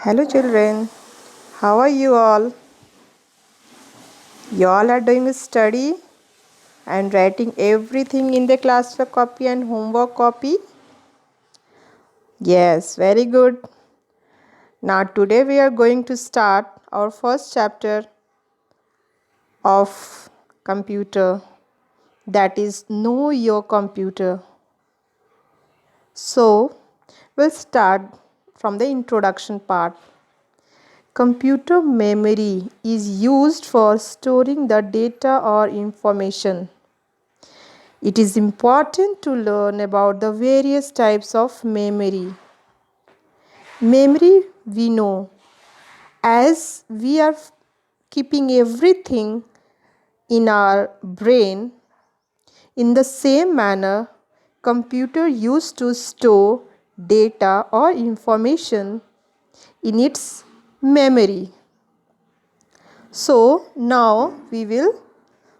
Hello children, how are you all? You all are doing a study and writing everything in the classwork copy and homework copy? Yes, very good. Now today we are going to start our first chapter of computer, that is Know Your Computer. So we'll start from the introduction part. Computer memory is used for storing the data or information. It is important to learn about the various types of memory. Memory we know as we are keeping everything in our brain. In the same manner, computer used to store data or information in its memory. So now we will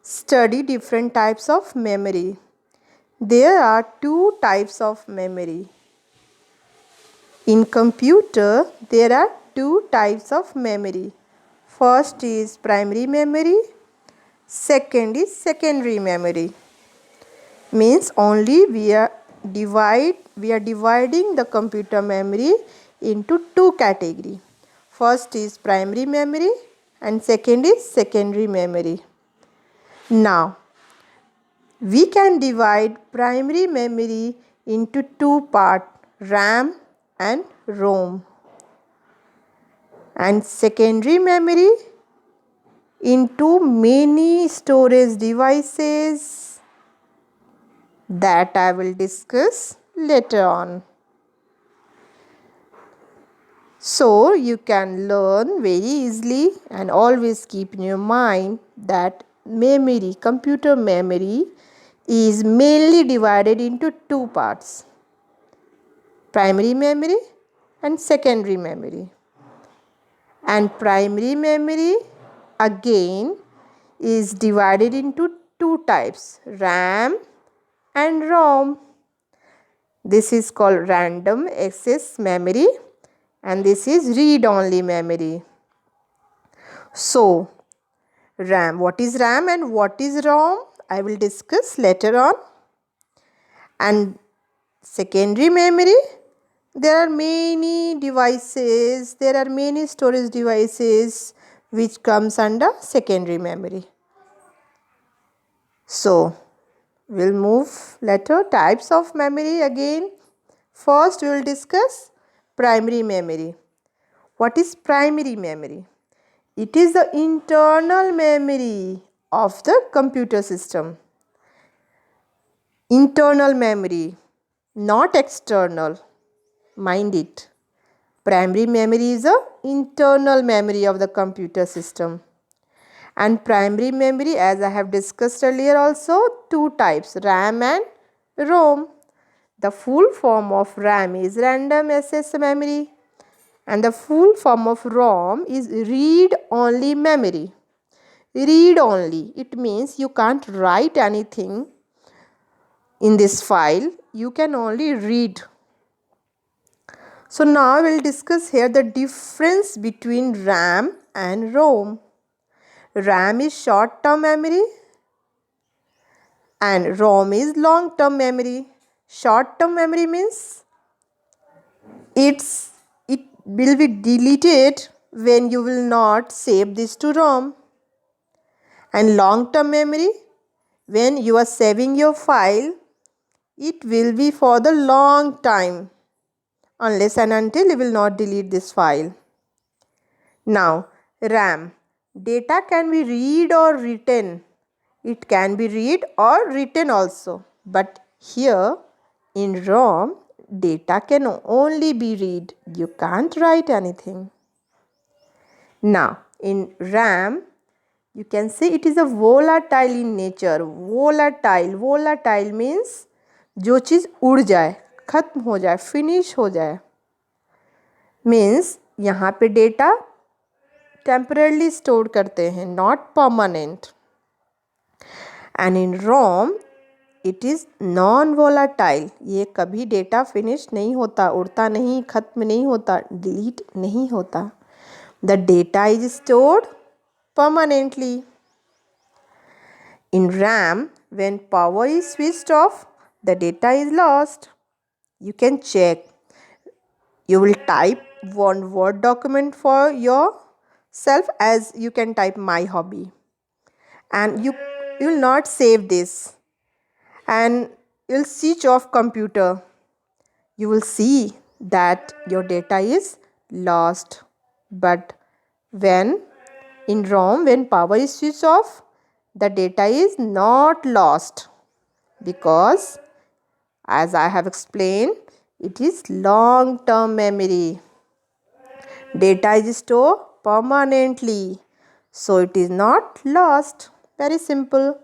study different types of memory. There are two types of memory. In computer, there are two types of memory. First is primary memory, second is secondary memory. Means only we are dividing the computer memory into two categories. First is primary memory and second is secondary memory. Now, we can divide primary memory into two parts, RAM and ROM, and secondary memory into many storage devices that I will discuss later on. So you can learn very easily and always keep in your mind that computer memory is mainly divided into two parts, primary memory and secondary memory. And primary memory again is divided into two types, RAM and ROM. This is called random access memory and this is read-only memory. So, what is RAM and what is ROM? I will discuss later on. And secondary memory, there are many storage devices which comes under secondary memory. So, we'll move later types of memory again. First, we will discuss primary memory. What is primary memory? It is the internal memory of the computer system. Internal memory, not external. Mind it. Primary memory is the internal memory of the computer system. And primary memory, as I have discussed earlier also, two types, RAM and ROM. The full form of RAM is random access memory and the full form of ROM is read-only memory. Read-only, it means you can't write anything in this file, you can only read. So now we'll discuss here the difference between RAM and ROM. RAM is short-term memory and ROM is long-term memory. Short-term memory means it will be deleted when you will not save this to ROM. And long-term memory, when you are saving your file, it will be for the long time unless and until you will not delete this file. Now, RAM. Data can be read or written. It can be read or written also. But here in ROM, data can only be read. You can't write anything. Now, in RAM, you can see it is a volatile in nature. Volatile means जो चीज़ उड़ जाए, खत्म हो जाए, finish हो जाए. Means यहाँ पे डेटा temporarily stored करते हैं, not permanent. And in ROM, it is non volatile, ये कभी डेटा फिनिश नहीं होता, उड़ता नहीं, ख़त्म नहीं होता, डिलीट नहीं होता. The data is stored permanently. In RAM, when power is switched off, the data is lost. You can check. You will type one Word document for yourself, as you can type my hobby, and you will not save this, and you'll switch off computer. You will see that your data is lost. But when in ROM, when power is switched off, the data is not lost, because as I have explained, it is long-term memory. Data is stored permanently, so it is not lost. Very simple.